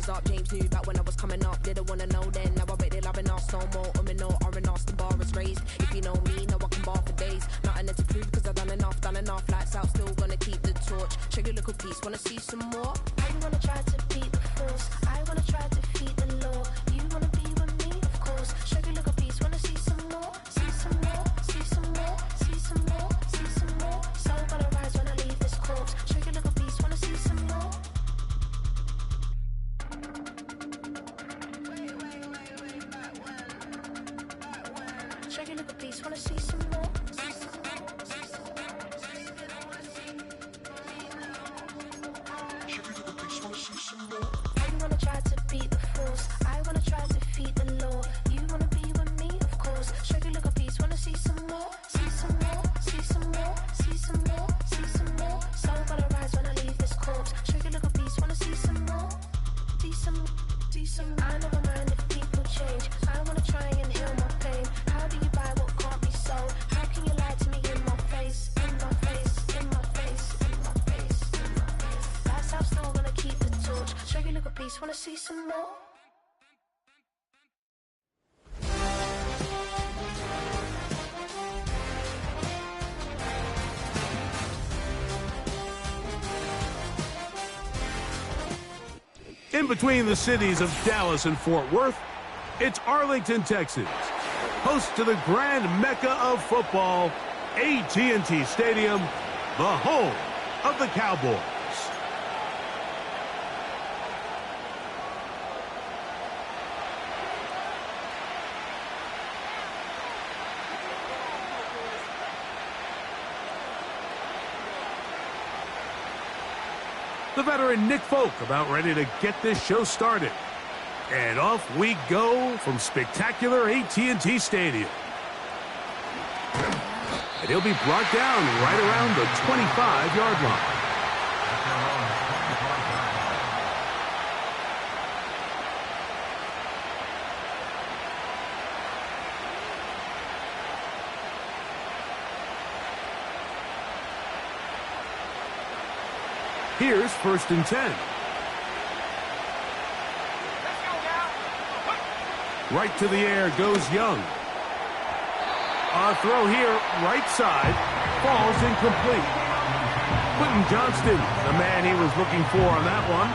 hands up. James knew back when I was coming up. Didn't wanna know then. Now I bet they're loving us no more. No, R&R's the bar is raised. If you know me, now I can bar for days. Nothing to prove cause I've done enough. Lights out, still gonna keep the torch. Show you a little piece, wanna see some more? I wanna try to beat the force. I wanna try to defeat the law. You wanna be with me, of course. Show you a little piece, wanna see some more? See some more, see some more, see some more, see some more. Soul gonna rise when I leave this corpse. Show you a little piece, wanna see some more? Show you a little piece, wanna see some more? I wanna try to beat the force. I wanna try to defeat the law. You wanna be with me, of course. Show you a little piece, wanna see some more? See some more, see some more, see some more, see some more. Soul gonna rise when I leave this corpse. Show you a little piece, wanna see some more? See some, see some. I never mind if people change. I wanna try and heal my pain. How do you buy what can't be sold? How can you lie to me in my face? In my face, in my face, in my face, in my face. That's how I'm still gonna keep the torch. Show you a little piece, wanna see some more? In between the cities of Dallas and Fort Worth, it's Arlington, Texas, host to the grand mecca of football, AT&T Stadium, the home of the Cowboys. The veteran Nick Folk about ready to get this show started. And off we go from spectacular AT&T Stadium. And he'll be brought down right around the 25-yard line. Here's 1st and 10. Right to the air goes Young. A throw here, right side, falls incomplete. Quentin Johnston, the man he was looking for on that one.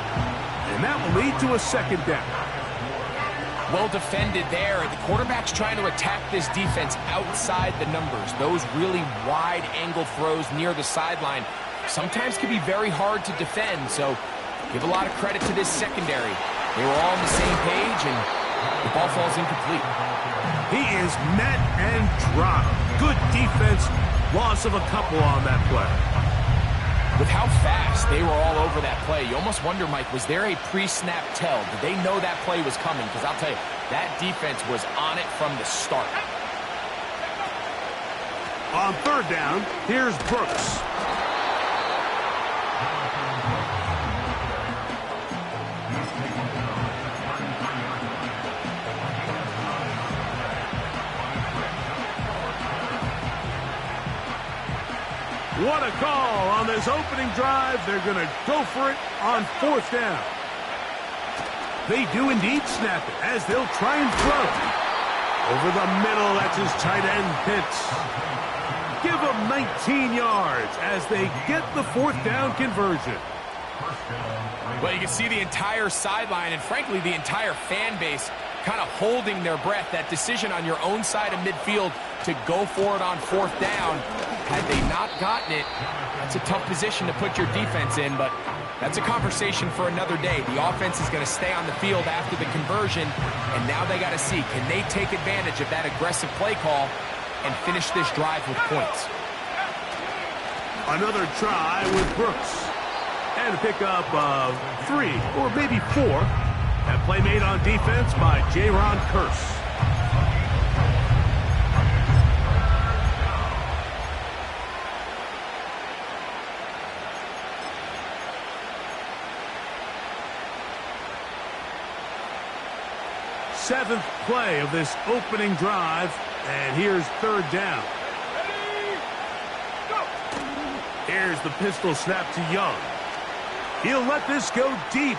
And that will lead to a 2nd down. Well defended there. The quarterback's trying to attack this defense outside the numbers. Those really wide angle throws near the sideline sometimes can be very hard to defend, so give a lot of credit to this secondary. They were all on the same page, and the ball falls incomplete. He is met and dropped. Good defense. Loss of a couple on that play. With how fast they were all over that play, you almost wonder, Mike, was there a pre-snap tell? Did they know that play was coming? Because I'll tell you, that defense was on it from the start. On 3rd down, here's Brooks. What a call on this opening drive. They're going to go for it on 4th down. They do indeed snap it as they'll try and throw. Over the middle, that's his tight end, Pitts. Give them 19 yards as they get the 4th down conversion. Well, you can see the entire sideline and, frankly, the entire fan base kind of holding their breath. That decision on your own side of midfield to go for it on 4th down. Had they not gotten it, that's a tough position to put your defense in, but that's a conversation for another day. The offense is going to stay on the field after the conversion, and now they got to see, can they take advantage of that aggressive play call and finish this drive with points? Another try with Brooks. And a pickup of 3 or maybe 4. That play made on defense by Jaron Kearse. Seventh play of this opening drive, and here's 3rd down. Here's the pistol snap to Young. He'll let this go deep.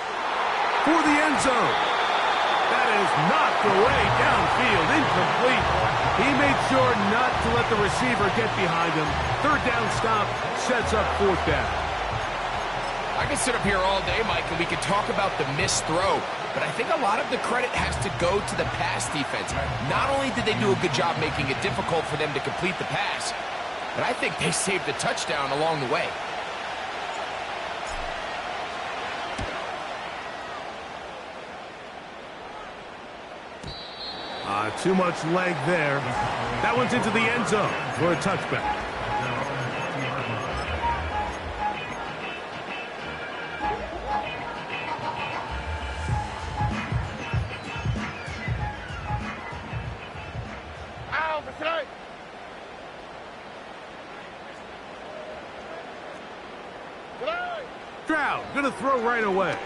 for the end zone. That is knocked away downfield, incomplete. He made sure not to let the receiver get behind him. Third down stop sets up fourth down. I could sit up here all day, Mike, and we could talk about the missed throw, but I think a lot of the credit has to go to the pass defense. Not only did they do a good job making it difficult for them to complete the pass, but I think they saved a touchdown along the way. Too much leg there. That one's into the end zone for a touchback. Stroud gonna throw right away.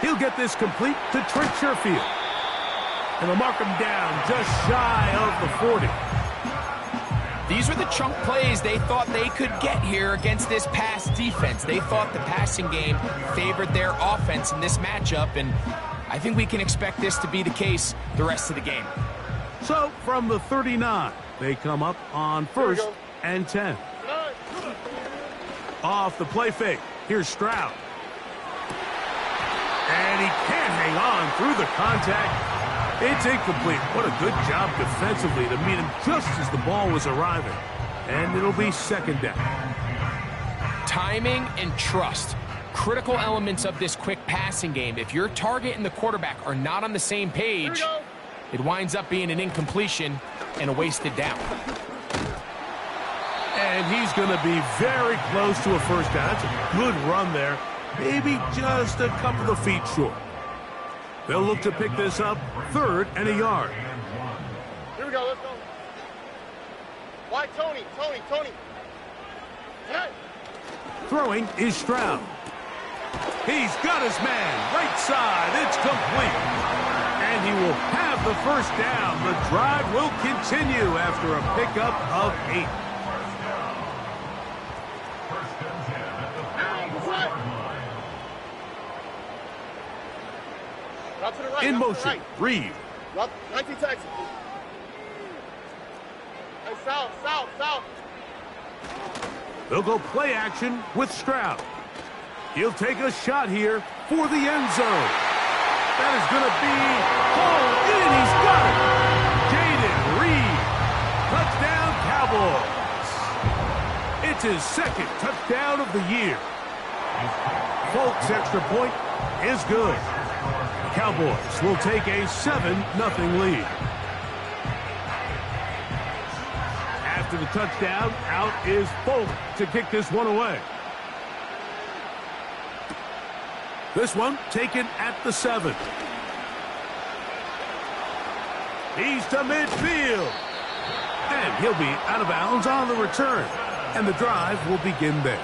He'll get this complete to Trent Sherfield. And they'll mark him down just shy of the 40. These were the chunk plays they thought they could get here against this pass defense. They thought the passing game favored their offense in this matchup, and I think we can expect this to be the case the rest of the game. So, from the 39, they come up on 1st and 10. Off the play fake, here's Stroud. And he can't hang on through the contact. It's incomplete. What a good job defensively to meet him just as the ball was arriving. And it'll be second down. Timing and trust. Critical elements of this quick passing game. If your target and the quarterback are not on the same page, it winds up being an incompletion and a wasted down. And he's going to be very close to a first down. That's a good run there. Maybe just a couple of feet short. They'll look to pick this up, 3rd and a yard. Here we go, let's go. Why, Tony? Hey. Throwing is Stroud. He's got his man, right side, it's complete. And he will have the first down. The drive will continue after a pickup of 8. In motion, Reed. 19 Texas. Hey, south. They'll go play action with Stroud. He'll take a shot here for the end zone. That is going to be hauled in. He's got it. Jaden Reed. Touchdown, Cowboys. It's his second touchdown of the year. Folk's extra point is good. Cowboys will take a 7-0 lead. After the touchdown, out is Folk to kick this one away. This one taken at the 7. He's to midfield. And he'll be out of bounds on the return. And the drive will begin there.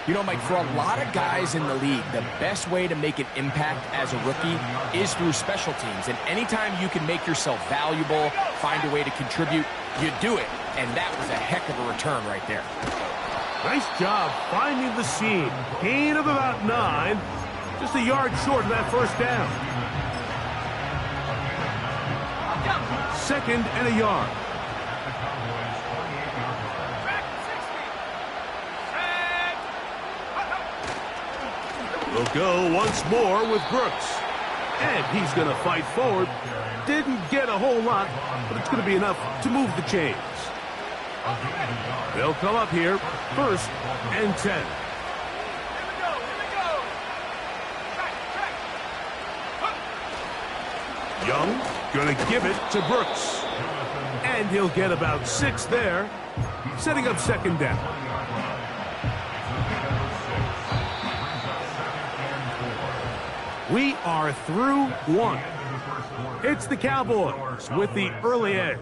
You know, Mike, for a lot of guys in the league, the best way to make an impact as a rookie is through special teams. And anytime you can make yourself valuable, find a way to contribute, you do it. And that was a heck of a return right there. Nice job finding the seam. Gain of about 9. Just a yard short of that first down. 2nd and a yard. We'll go once more with Brooks. And he's going to fight forward. Didn't get a whole lot, but it's going to be enough to move the chains. They'll come up here, 1st and 10. Young going to give it to Brooks. And he'll get about 6 there, setting up second down. We are through 1. It's the Cowboys with the early edge.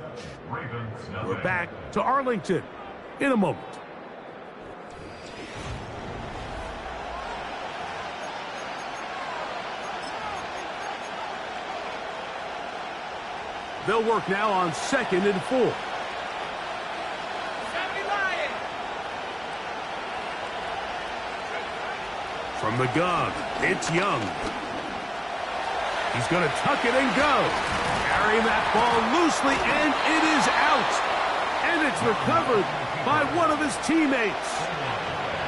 We're back to Arlington in a moment. They'll work now on 2nd and 4. From From the gun, it's Young. He's going to tuck it and go. Carrying that ball loosely, and it is out. And it's recovered by one of his teammates.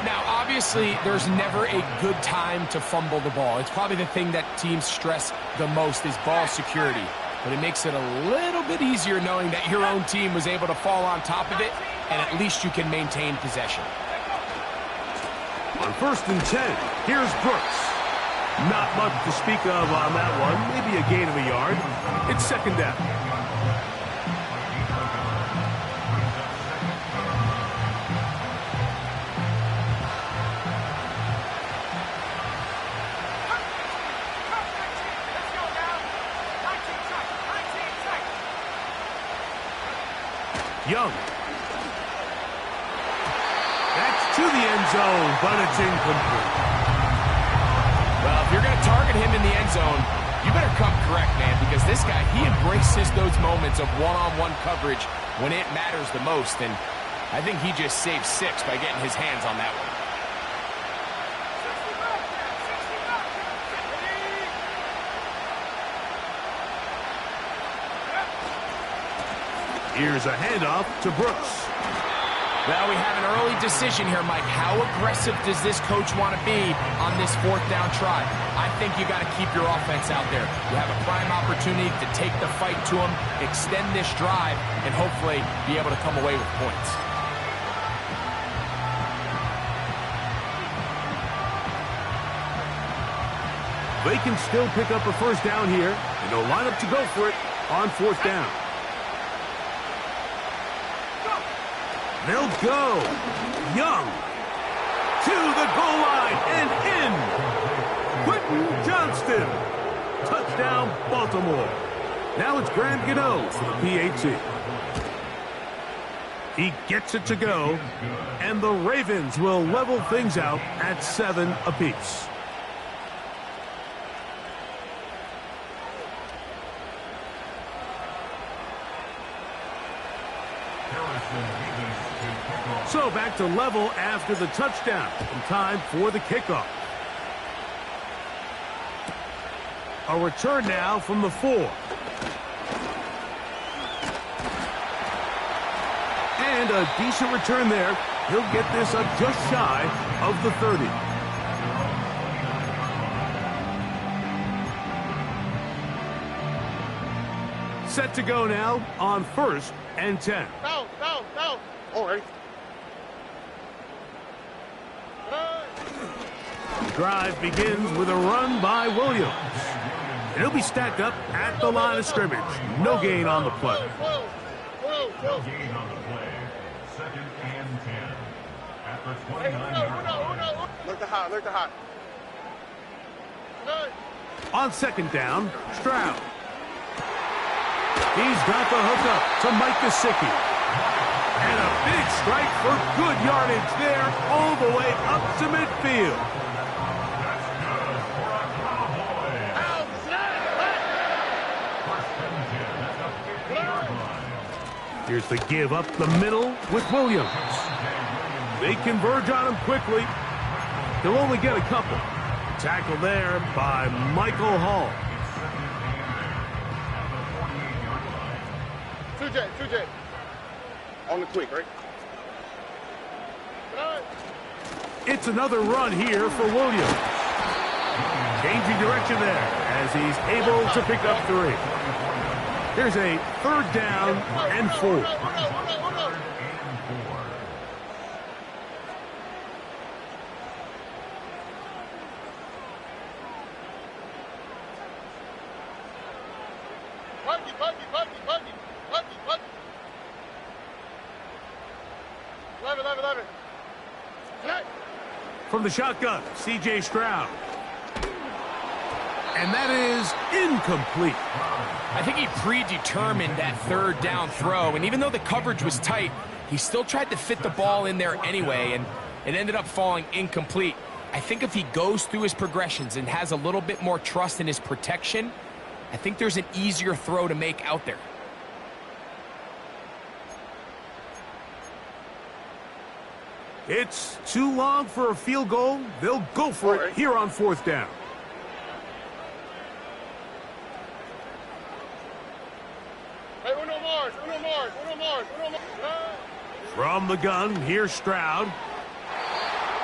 Now, obviously, there's never a good time to fumble the ball. It's probably the thing that teams stress the most is ball security. But it makes it a little bit easier knowing that your own team was able to fall on top of it, and at least you can maintain possession. On 1st and 10, here's Brooks. Not much to speak of on that one. Maybe a gain of a yard. It's 2nd down. Young. That's to the end zone, but it's incomplete. Well, if you're going to target him in the end zone, you better come correct, man, because this guy, he embraces those moments of one-on-one coverage when it matters the most, and I think he just saved 6 by getting his hands on that one. Here's a handoff to Brooks. Well, we have an early decision here, Mike. How aggressive does this coach want to be on this 4th down try? I think you got to keep your offense out there. You have a prime opportunity to take the fight to them, extend this drive, and hopefully be able to come away with points. They can still pick up a 1st down here, and they'll line up to go for it on 4th down. They'll go. Young to the goal line and in. Quentin Johnston. Touchdown, Baltimore. Now it's Graham Gano for the PAT. He gets it to go, and the Ravens will level things out at 7 apiece. So back to level after the touchdown. And time for the kickoff. A return now from the 4. And a decent return there. He'll get this up just shy of the 30. Set to go now on 1st and 10. Down. All right. The drive begins with a run by Williams. And he'll be stacked up at the line of scrimmage. No gain on the play. No gain on the play. 2nd and 10. At the 29-yard line. Look the hot. On 2nd down, Stroud. He's got the hookup to Mike Gesicki. And a big strike for good yardage there all the way up to midfield. That's good for a Cowboy. First and 10 at the 50-yard line. Here's the give up the middle with Williams. They converge on him quickly. He'll only get a couple. Tackle there by Michael Hall. 2J. On the quick, right? It's another run here for Williams. Changing direction there as he's able to pick up 3. Here's a 3rd down and 4. Buggy. 11. From the shotgun, C.J. Stroud. And that is incomplete. I think he predetermined that 3rd down throw, and even though the coverage was tight, he still tried to fit the ball in there anyway, and it ended up falling incomplete. I think if he goes through his progressions and has a little bit more trust in his protection, I think there's an easier throw to make out there. It's too long for a field goal. They'll go for it here on 4th down. Hey, uno more. From the gun, here's Stroud.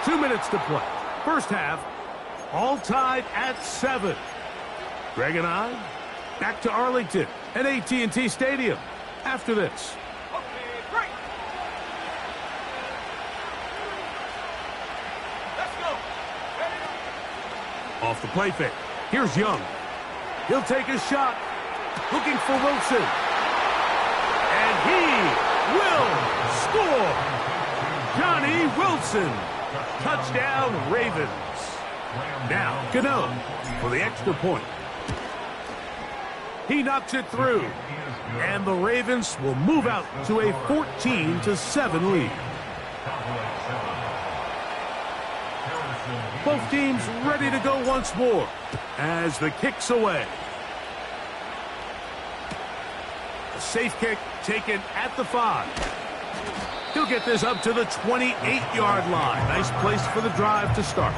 2 minutes to play. First half, all tied at 7. Greg and I, back to Arlington at AT&T Stadium after this. Off the play fake. Here's Young. He'll take a shot. Looking for Wilson. And he will score. Johnny Wilson. Touchdown, Ravens. Now, Gano for the extra point. He knocks it through. And the Ravens will move out to a 14-7 lead. Both teams ready to go once more as the kick's away. A safe kick taken at the 5. He'll get this up to the 28-yard line. Nice place for the drive to start.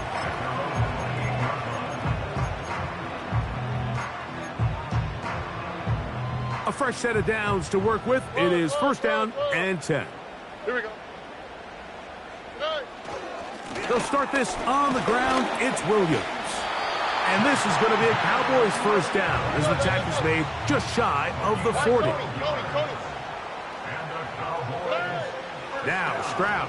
A fresh set of downs to work with. It is 1st down and 10. Here we go. They'll start this on the ground. It's Williams. And this is going to be a Cowboys 1st down as the tackle's made just shy of the 40. Now Stroud.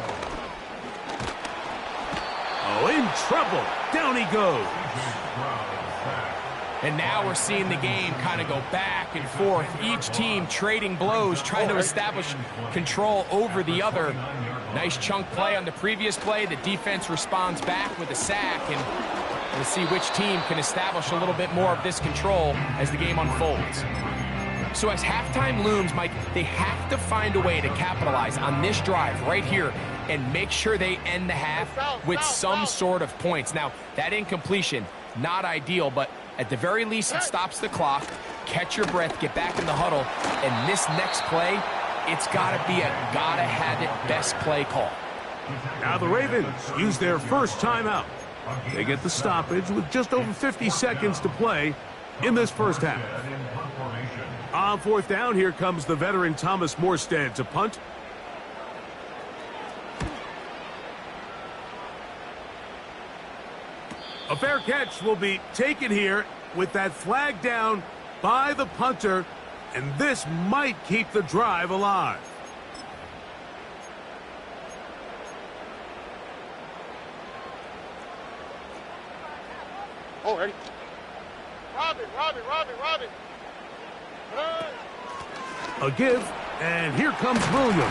Oh, in trouble. Down he goes. And now we're seeing the game kind of go back and forth. Each team trading blows, trying to establish control over the other. Nice chunk play on the previous play. The defense responds back with a sack, and we'll see which team can establish a little bit more of this control as the game unfolds. So as halftime looms, Mike, they have to find a way to capitalize on this drive right here and make sure they end the half with some sort of points. Now, that incompletion, not ideal, but at the very least, it stops the clock. Catch your breath, get back in the huddle, and this next play, it's got to be a gotta-have-it best play call. Now the Ravens use their first timeout. They get the stoppage with just over 50 seconds to play in this first half. On 4th down, here comes the veteran Thomas Morstead to punt. A fair catch will be taken here with that flag down by the punter, and this might keep the drive alive. Oh, ready? Robin. A give, and here comes Williams.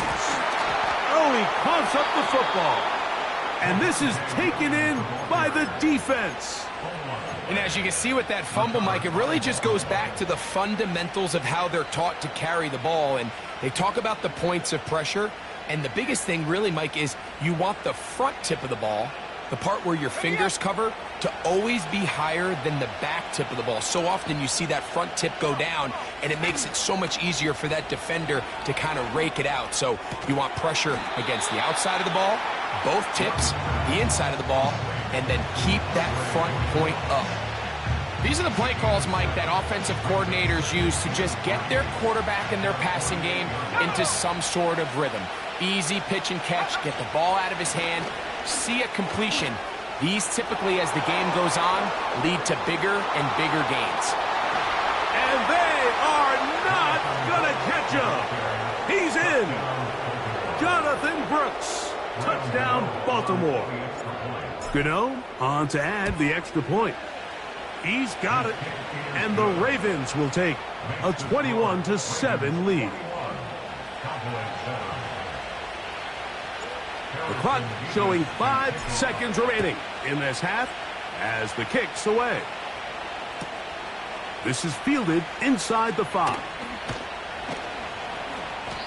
Oh, he coughs up the football. And this is taken in by the defense. And as you can see with that fumble, Mike, it really just goes back to the fundamentals of how they're taught to carry the ball. And they talk about the points of pressure. And the biggest thing really, Mike, is you want the front tip of the ball, the part where your fingers cover, to always be higher than the back tip of the ball. So often you see that front tip go down, and it makes it so much easier for that defender to kind of rake it out. So you want pressure against the outside of the ball, both tips, the inside of the ball, and then keep that front point up. These are the play calls, Mike, that offensive coordinators use to just get their quarterback and their passing game into some sort of rhythm. Easy pitch and catch, get the ball out of his hand, see a completion. These typically, as the game goes on, lead to bigger and bigger gains. And they are not going to catch him. He's in. Jonathan Brooks. Touchdown, Baltimore. Gano on to add the extra point. He's got it. And the Ravens will take a 21-7 lead. The clock showing 5 seconds remaining in this half as the kick's away. This is fielded inside the 5.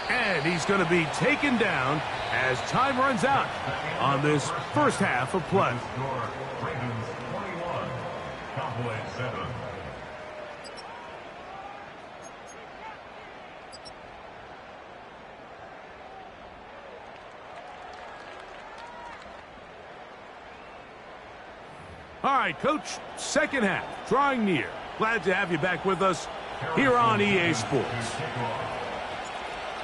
And he's going to be taken down as time runs out on this first half of play. Ravens 21, Cowboys 7. All right, Coach, second half, drawing near. Glad to have you back with us here on EA Sports.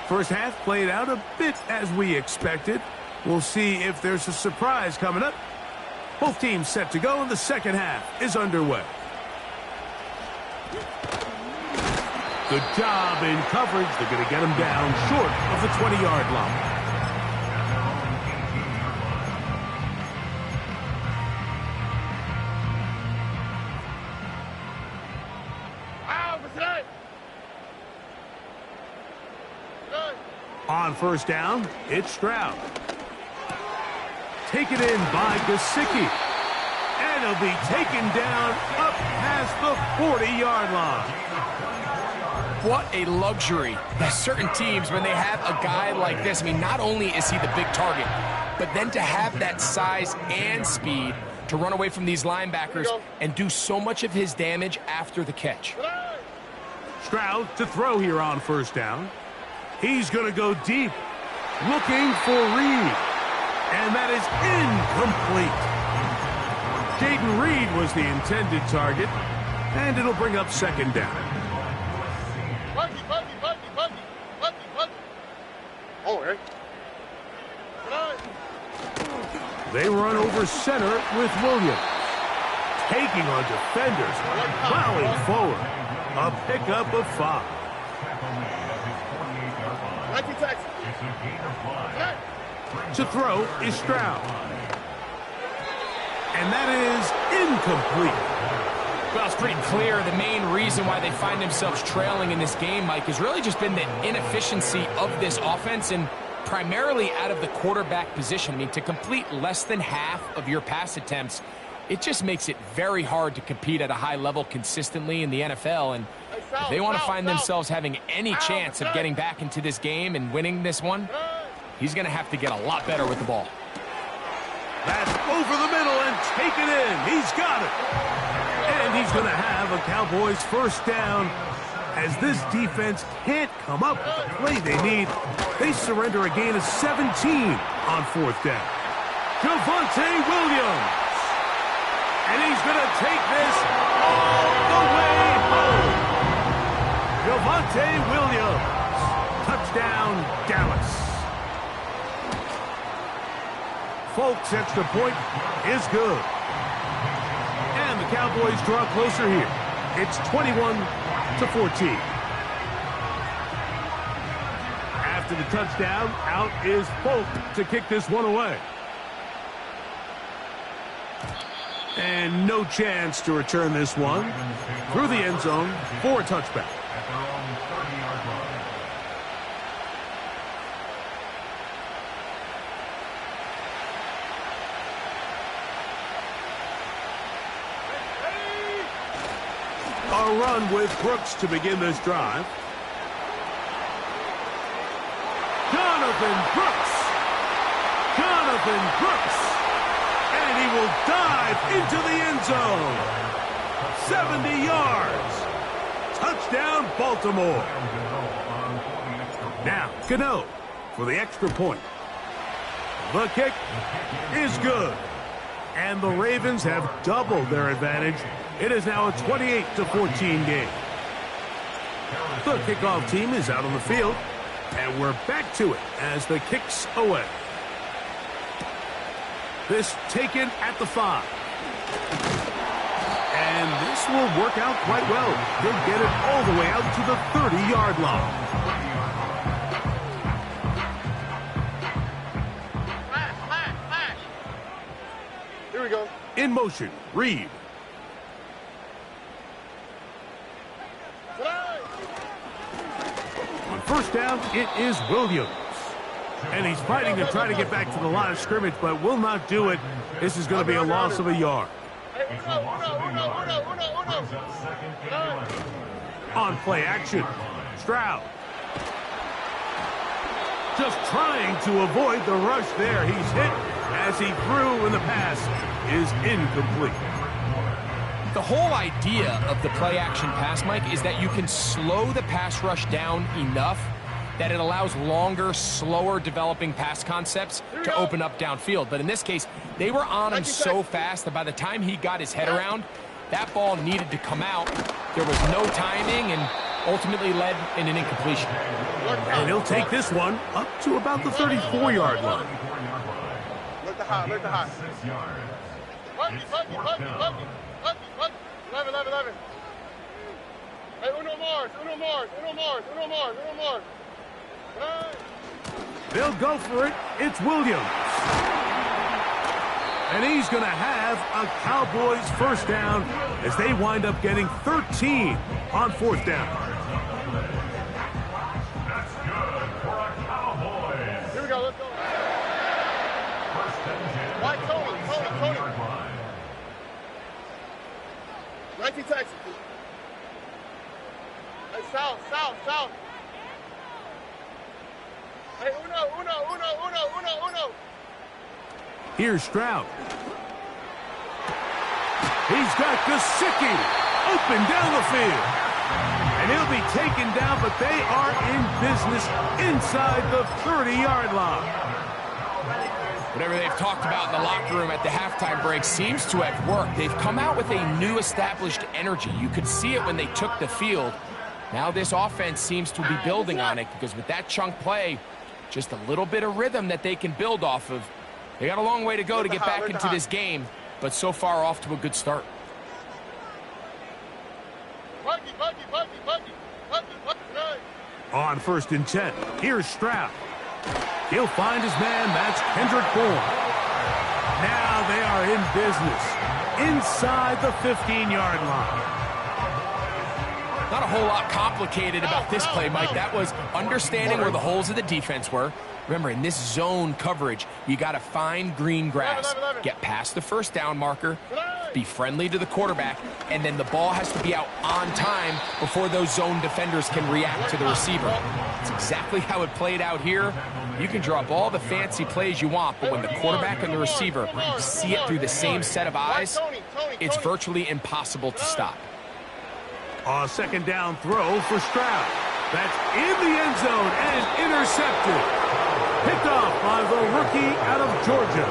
First half played out a bit as we expected. We'll see if there's a surprise coming up. Both teams set to go, and the second half is underway. Good job in coverage. They're going to get him down short of the 20-yard line. On first down, it's Stroud. Taken in by Gesicki. And he'll be taken down up past the 40-yard line. What a luxury. There's certain teams, when they have a guy like this, I mean, not only is he the big target, but then to have that size and speed to run away from these linebackers and do so much of his damage after the catch. Stroud to throw here on first down. He's going to go deep, looking for Reed. And that is incomplete. Jaden Reed was the intended target, and it'll bring up second down. They run over center with Williams. Taking on defenders, plowing forward. A pickup of 5. To throw is Stroud. And that is incomplete. Well, it's pretty clear the main reason why they find themselves trailing in this game, Mike, has really just been the inefficiency of this offense and primarily out of the quarterback position. I mean, to complete less than half of your pass attempts, it just makes it very hard to compete at a high level consistently in the NFL. And if they want to find themselves having any chance of getting back into this game and winning this one, he's going to have to get a lot better with the ball. That's over the middle and taken in. He's got it. And he's going to have a Cowboys first down. As this defense can't come up with the play they need, they surrender a gain of 17 on fourth down. Javonte Williams. And he's going to take this all the way home. Javonte Williams. Touchdown, Dallas. Folks' extra point is good. And the Cowboys draw closer here. It's 21-14. After the touchdown, out is Folk to kick this one away. And no chance to return this one through the end zone for a touchback. A run with Brooks to begin this drive. Jonathan Brooks. And he will dive into the end zone. 70 yards. Touchdown, Baltimore. Now, Cano for the extra point. The kick is good. And the Ravens have doubled their advantage. It is now a 28-14 game. The kickoff team is out on the field, and we're back to it as the kick's away. This taken at the 5. And this will work out quite well. He'll get it all the way out to the 30-yard line. Here we go. In motion, Reed. On first down, it is Williams. And he's fighting to try to get back to the line of scrimmage, but will not do it. This is going to be a loss of a yard. On play action, Stroud. Just trying to avoid the rush there. He's hit as he threw, and the pass is incomplete. The whole idea of the play-action pass, Mike, is that you can slow the pass rush down enough that it allows longer, slower developing pass concepts to open up downfield. But in this case, they were on him so fast that by the time he got his head around, that ball needed to come out. There was no timing and ultimately led in an incompletion. And he'll take this one up to about the 34-yard line. Look the high, look the high. 6 yards. Buggy, It's buggy, fourth buggy, down. buggy, buggy, buggy. 11, 11, 11. Hey, Uno Mars, Uno Mars, Uno Mars, Uno Mars, Uno Mars. Hey. They'll go for it. It's Williams. And he's going to have a Cowboys first down as they wind up getting 13 on fourth down. That's good for a Cowboys. Here we go, let's go. First and 10. White, Tony, Tony, Tony. 7-yard line. 19 Texas. Hey, south, south, south. Hey, Uno. Here's Stroud. He's got Gesicki open down the field. And he'll be taken down, but they are in business inside the 30-yard line. Whatever they've talked about in the locker room at the halftime break seems to have worked. They've come out with a new established energy. You could see it when they took the field. Now this offense seems to be building on it because with that chunk play, just a little bit of rhythm that they can build off of. They got a long way to go to get back into this game, but so far off to a good start. On first and 10, here's Stroud. He'll find his man, that's Kendrick Bourne. Now they are in business inside the 15-yard line. Not a whole lot complicated about this play, Mike. That was understanding where the holes of the defense were. Remember, in this zone coverage, you got to find green grass, get past the first down marker, be friendly to the quarterback, and then the ball has to be out on time before those zone defenders can react to the receiver. It's exactly how it played out here. You can draw up all the fancy plays you want, but when the quarterback and the receiver see it through the same set of eyes, it's virtually impossible to stop. A second down throw for Stroud. That's in the end zone and intercepted. Picked off by the rookie out of Georgia.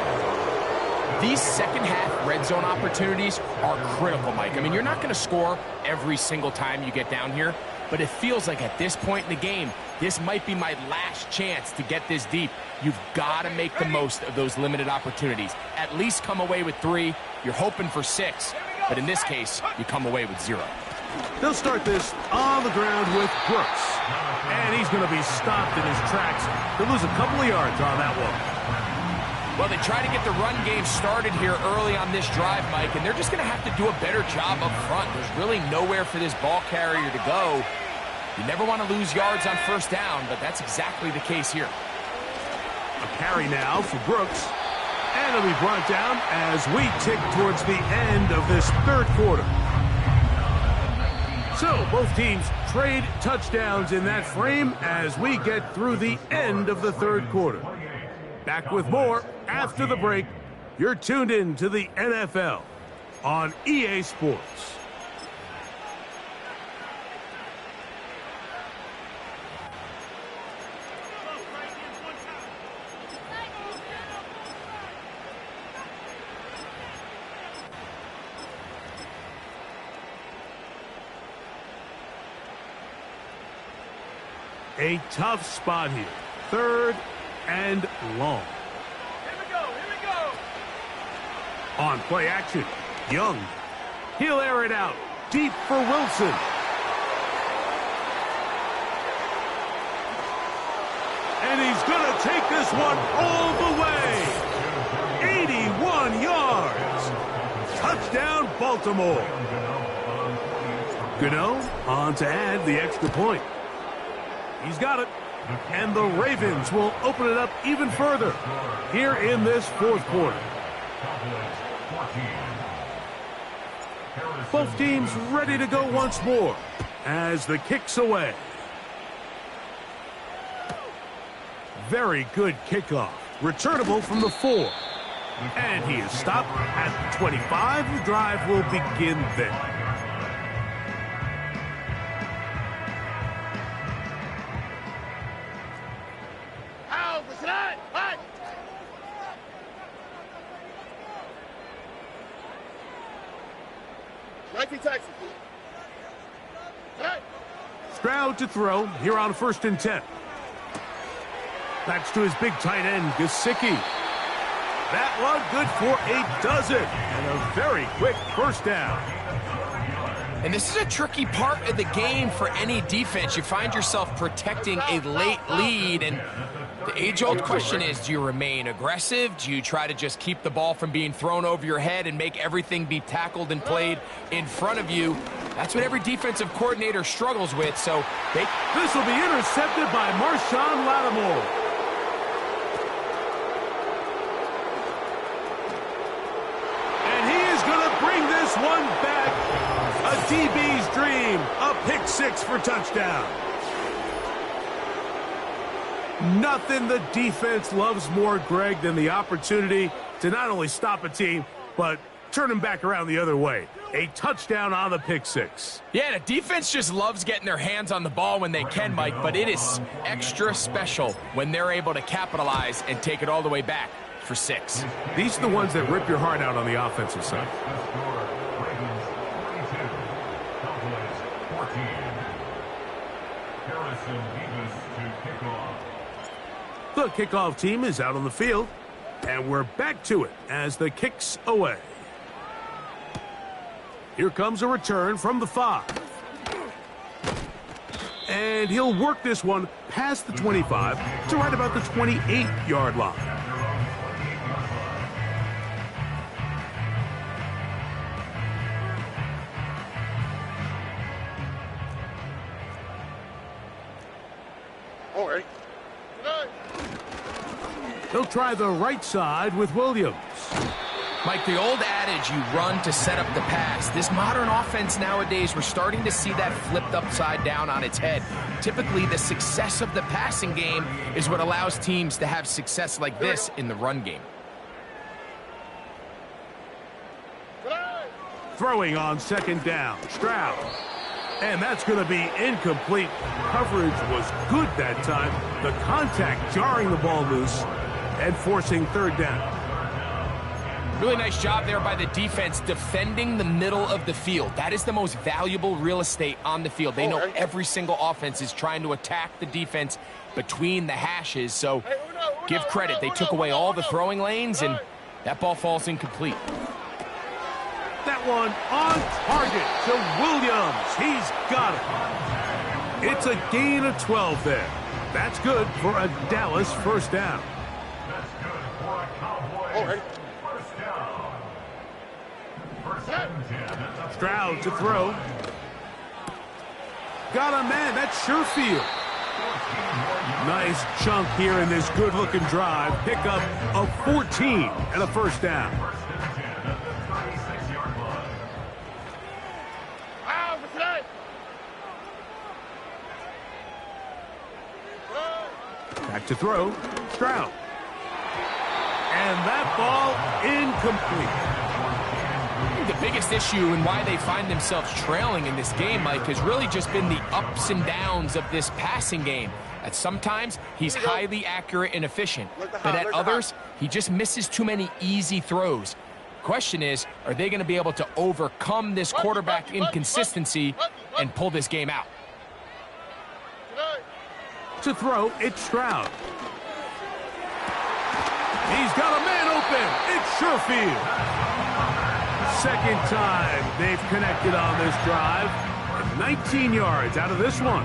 These second half red zone opportunities are critical, Mike. I mean, you're not going to score every single time you get down here, but it feels like at this point in the game, this might be my last chance to get this deep. You've got to make the most of those limited opportunities. At least come away with 3. You're hoping for 6, but in this case, you come away with 0. They'll start this on the ground with Brooks. And he's going to be stopped in his tracks. He'll lose a couple of yards on that one. Well, they try to get the run game started here early on this drive, Mike, and they're just going to have to do a better job up front. There's really nowhere for this ball carrier to go. You never want to lose yards on first down, but that's exactly the case here. A carry now for Brooks. And it'll be brought down as we tick towards the end of this third quarter. So both teams trade touchdowns in that frame as we get through the end of the third quarter. Back with more after the break. You're tuned in to the NFL on EA Sports. A tough spot here. 3rd and long. Here we go. On play action, Young. He'll air it out deep for Wilson. And he's going to take this one all the way. 81 yards. Touchdown, Baltimore. Gano on to add the extra point. He's got it. And the Ravens will open it up even further here in this fourth quarter. Both teams ready to go once more as the kick's away. Very good kickoff. Returnable from the 4. And he is stopped at the 25. The drive will begin then. Stroud to throw here on 1st and 10. That's to his big tight end, Gesicki. That one good for a dozen and a very quick first down. And this is a tricky part of the game for any defense. You find yourself protecting a late lead, and the age-old question is, do you remain aggressive? Do you try to just keep the ball from being thrown over your head and make everything be tackled and played in front of you? That's what every defensive coordinator struggles with, so This will be intercepted by Marshawn Lattimore. And he is going to bring this one back. A DB's dream. A pick six for touchdown. Nothing the defense loves more, Greg, than the opportunity to not only stop a team, but turn them back around the other way. A touchdown on the pick six. Yeah, the defense just loves getting their hands on the ball when they can, Mike, but it is extra special when they're able to capitalize and take it all the way back for 6. These are the ones that rip your heart out on the offensive side. The kickoff team is out on the field, and we're back to it as the kick's away. Here comes a return from the 5. And he'll work this one past the 25 to right about the 28-yard line. All right. He'll try the right side with Williams. Mike, the old adage, you run to set up the pass. This modern offense nowadays, we're starting to see that flipped upside down on its head. Typically, the success of the passing game is what allows teams to have success like this in the run game. Throwing on 2nd down, Stroud. And that's going to be incomplete. Coverage was good that time. The contact jarring the ball loose and forcing 3rd down. Really nice job there by the defense defending the middle of the field. That is the most valuable real estate on the field. They know every single offense is trying to attack the defense between the hashes, so give credit. They took away all the throwing lanes, and that ball falls incomplete. That one on target to Williams. He's got it. It's a gain of 12 there. That's good for a Dallas first down. That's good for a Cowboys first down. First and 10. Stroud to throw. Got a man. That's Sherfield. Nice chunk here in this good-looking drive. Pick up of 14 and a first down. Back to throw, Stroud. And that ball incomplete. The biggest issue and why they find themselves trailing in this game, Mike, has really just been the ups and downs of this passing game. At sometimes, he's highly accurate and efficient, but at others, he just misses too many easy throws. Question is, are they going to be able to overcome this quarterback inconsistency and pull this game out? To throw, it's Stroud. He's got a man open. It's Sherfield. Second time they've connected on this drive. 19 yards out of this one.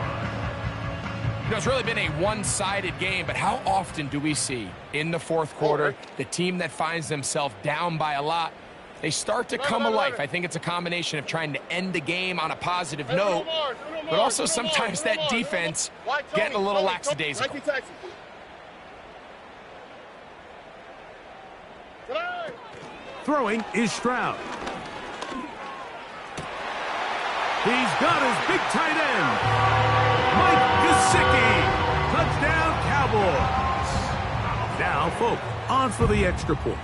You know, it's really been a one-sided game, but how often do we see in the fourth quarter the team that finds themselves down by a lot, they start to come alive? I think it's a combination of trying to end the game on a positive note, but also sometimes that defense getting a little lackadaisical. Throwing is Stroud. He's got his big tight end, Mike Gesicki. Touchdown, Cowboys. Now, Folk on for the extra point.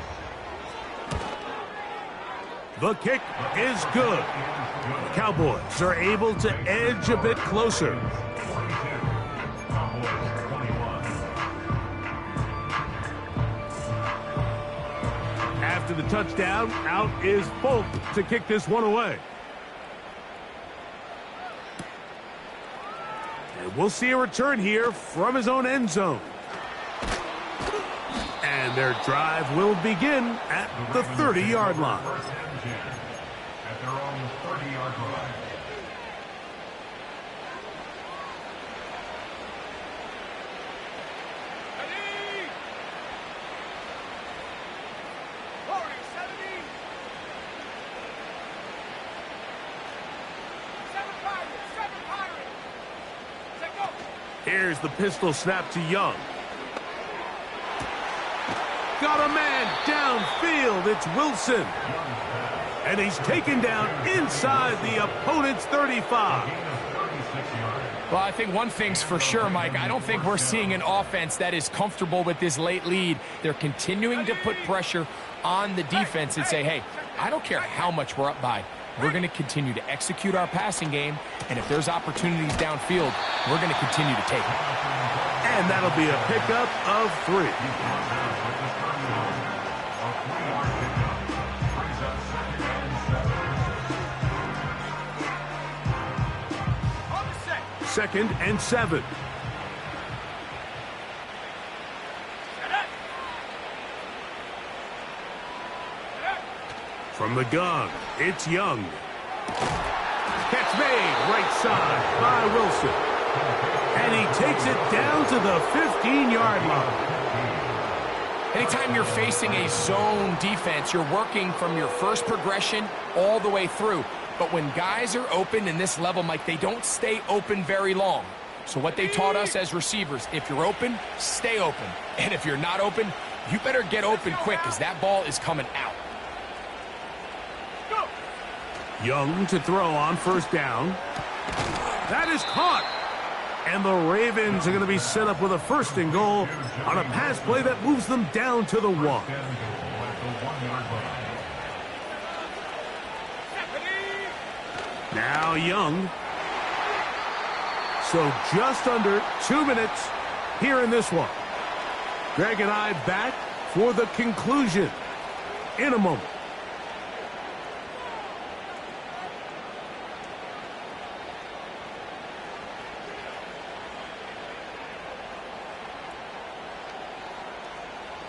The kick is good. The Cowboys are able to edge a bit closer. after the touchdown. Out is Folk to kick this one away. And we'll see a return here from his own end zone. And their drive will begin at the 30-yard line. At their own 30-yard line. Here's the pistol snap to Young. Got a man downfield. It's Wilson. And he's taken down inside the opponent's 35. Well, I think one thing's for sure, Mike. I don't think we're seeing an offense that is comfortable with this late lead. They're continuing to put pressure on the defense and say, hey, I don't care how much we're up by. We're going to continue to execute our passing game, and if there's opportunities downfield, we're going to continue to take them. And that'll be a pickup of 3. Second and 7. From the gun, it's Young. Catch made, right side by Wilson. And he takes it down to the 15-yard line. Anytime you're facing a zone defense, you're working from your first progression all the way through. But when guys are open in this level, Mike, they don't stay open very long. So what they taught us as receivers, if you're open, stay open. And if you're not open, you better get open quick because that ball is coming out. Young to throw on first down. That is caught. And the Ravens are going to be set up with a 1st and goal on a pass play that moves them down to the 1. Now Young. So just under 2 minutes here in this one. Greg and I back for the conclusion in a moment.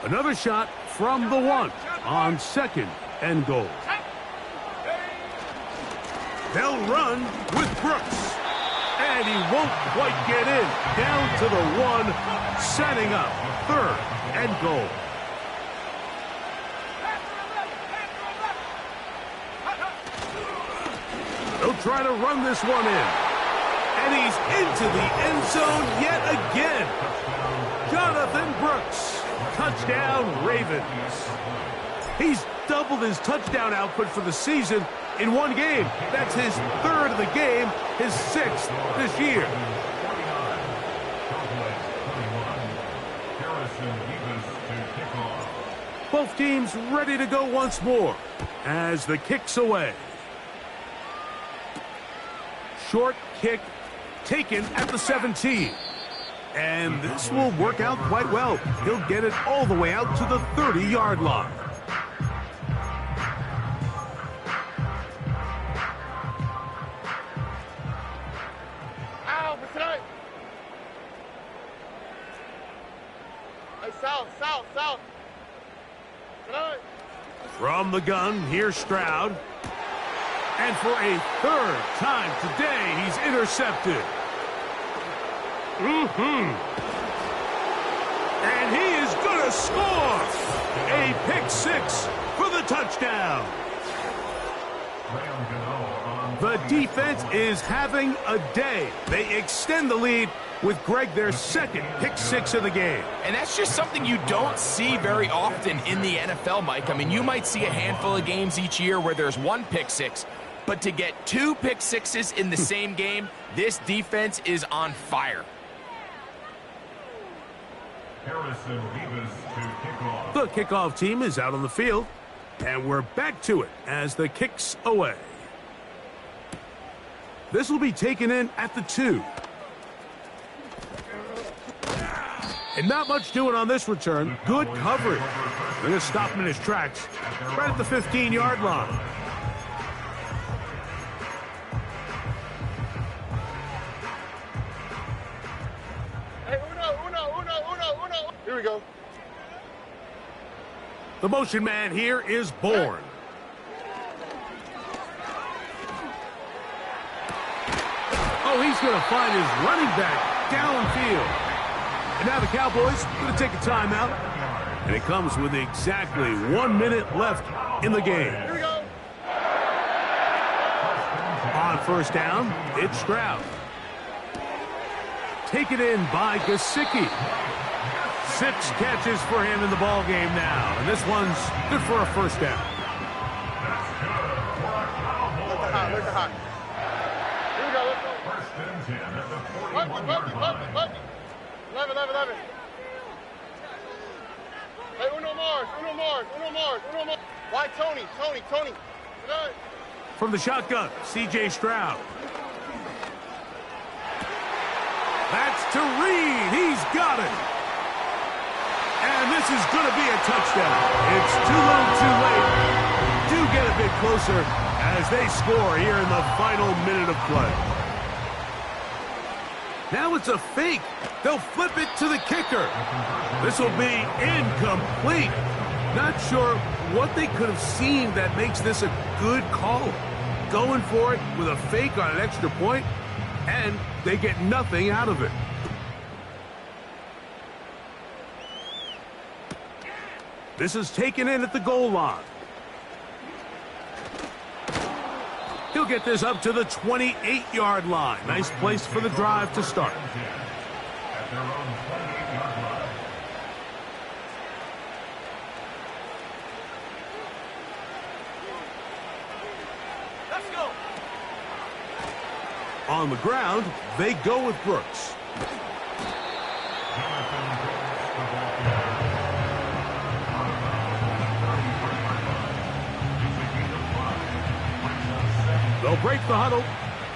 Another shot from the 1 on 2nd and goal. They'll run with Brooks. And he won't quite get in. Down to the 1, setting up 3rd and goal. They'll try to run this one in. And he's into the end zone yet again. Jonathan Brooks. Touchdown, Ravens. He's doubled his touchdown output for the season in one game. That's his 3rd of the game, his 6th this year. Both teams ready to go once more as the kick's away. Short kick taken at the 17. And this will work out quite well. He'll get it all the way out to the 30-yard line. Ow, tonight. Hey, south. Tonight. From the gun, here's Stroud. And for a 3rd time today, he's intercepted. And he is going to score. A pick 6 for the touchdown. The defense is having a day. They extend the lead with Greg, their 2nd pick 6 of the game. And that's just something you don't see very often in the NFL, Mike. I mean, you might see a handful of games each year where there's 1 pick 6. But to get 2 pick 6s in the same game, this defense is on fire. The kickoff team is out on the field, and we're back to it as the kick's away. This will be taken in at the 2. And not much doing on this return. Good coverage. They're going to stop him in his tracks right at the 15-yard line. Hey, uno. Here we go. The motion man here is Bourne. Oh, he's going to find his running back downfield. And now the Cowboys going to take a timeout. And it comes with exactly 1 minute left in the game. Here we go. On first down, it's Stroud. Taken in by Gesicki. 6 catches for him in the ball game now. And this one's good for a first down. Look at hot. Here we go, let's go. First and 10 at the 41-yard line. 11. Hey, uno Mars. Why Tony? Good. From the shotgun, C.J. Stroud. That's to Reed. He's got it. And this is going to be a touchdown. It's too little, too late. Do get a bit closer as they score here in the final minute of play. Now it's a fake. They'll flip it to the kicker. This will be incomplete. Not sure what they could have seen that makes this a good call. Going for it with a fake on an extra point, and they get nothing out of it. This is taken in at the goal line. He'll get this up to the 28-yard line. Nice place for the drive to start. At their own 28-yard line. Let's go. On the ground, they go with Brooks. They'll break the huddle.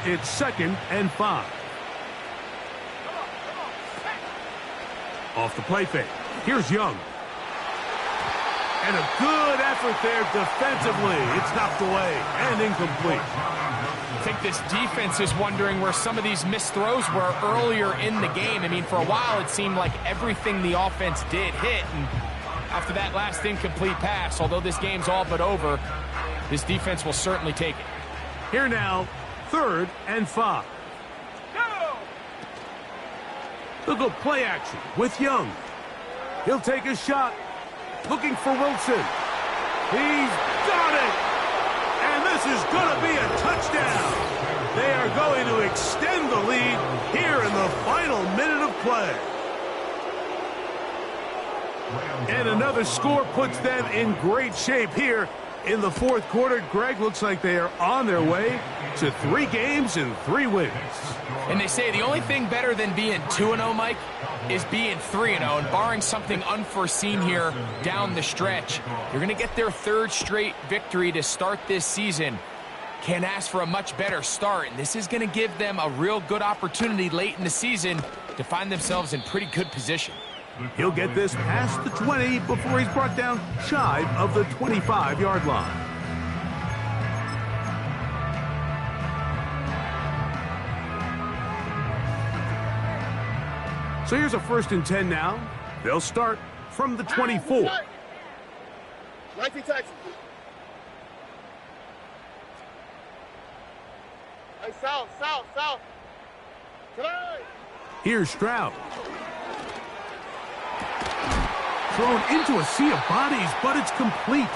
It's 2nd and 5. Off the play fake. Here's Young. And a good effort there defensively. It's knocked away and incomplete. I think this defense is wondering where some of these missed throws were earlier in the game. I mean, for a while it seemed like everything the offense did hit. And after that last incomplete pass, although this game's all but over, this defense will certainly take it. Here now, 3rd and 5. They'll go play action with Young. He'll take a shot. Looking for Wilson. He's got it. And this is going to be a touchdown. They are going to extend the lead here in the final minute of play. And another score puts them in great shape here in the 4th quarter. Greg, looks like they are on their way to 3 games and 3 wins. And they say the only thing better than being 2-0, Mike, is being 3-0. And barring something unforeseen here down the stretch, you're going to get their 3rd straight victory to start this season. Can't ask for a much better start. And this is going to give them a real good opportunity late in the season to find themselves in pretty good position. He'll get this past the 20 before he's brought down shy of the 25-yard line. So here's a 1st and 10 now. They'll start from the 24. 19 Texas. Hey, south. Today. Here's Stroud. Thrown into a sea of bodies, but it's complete.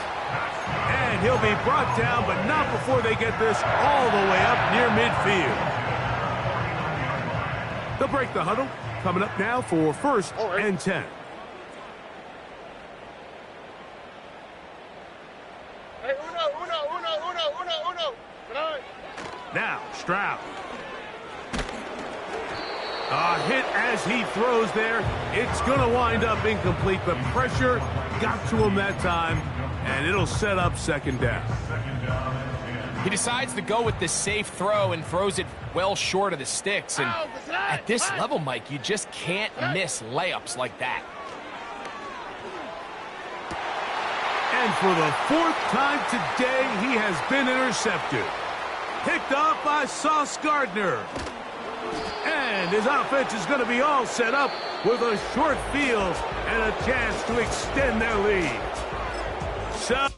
And he'll be brought down, but not before they get this all the way up near midfield. They'll break the huddle. Coming up now for 1st and 10. Hey, uno. Today. Now, Stroud. A hit as he throws there. It's going to wind up incomplete. The pressure got to him that time, and it'll set up 2nd down. 2nd down and 10. He decides to go with the safe throw and throws it well short of the sticks. And at this level, Mike, you just can't miss layups like that. And for the 4th time today, he has been intercepted. Picked off by Sauce Gardner. And his offense is going to be all set up with a short field and a chance to extend their lead. So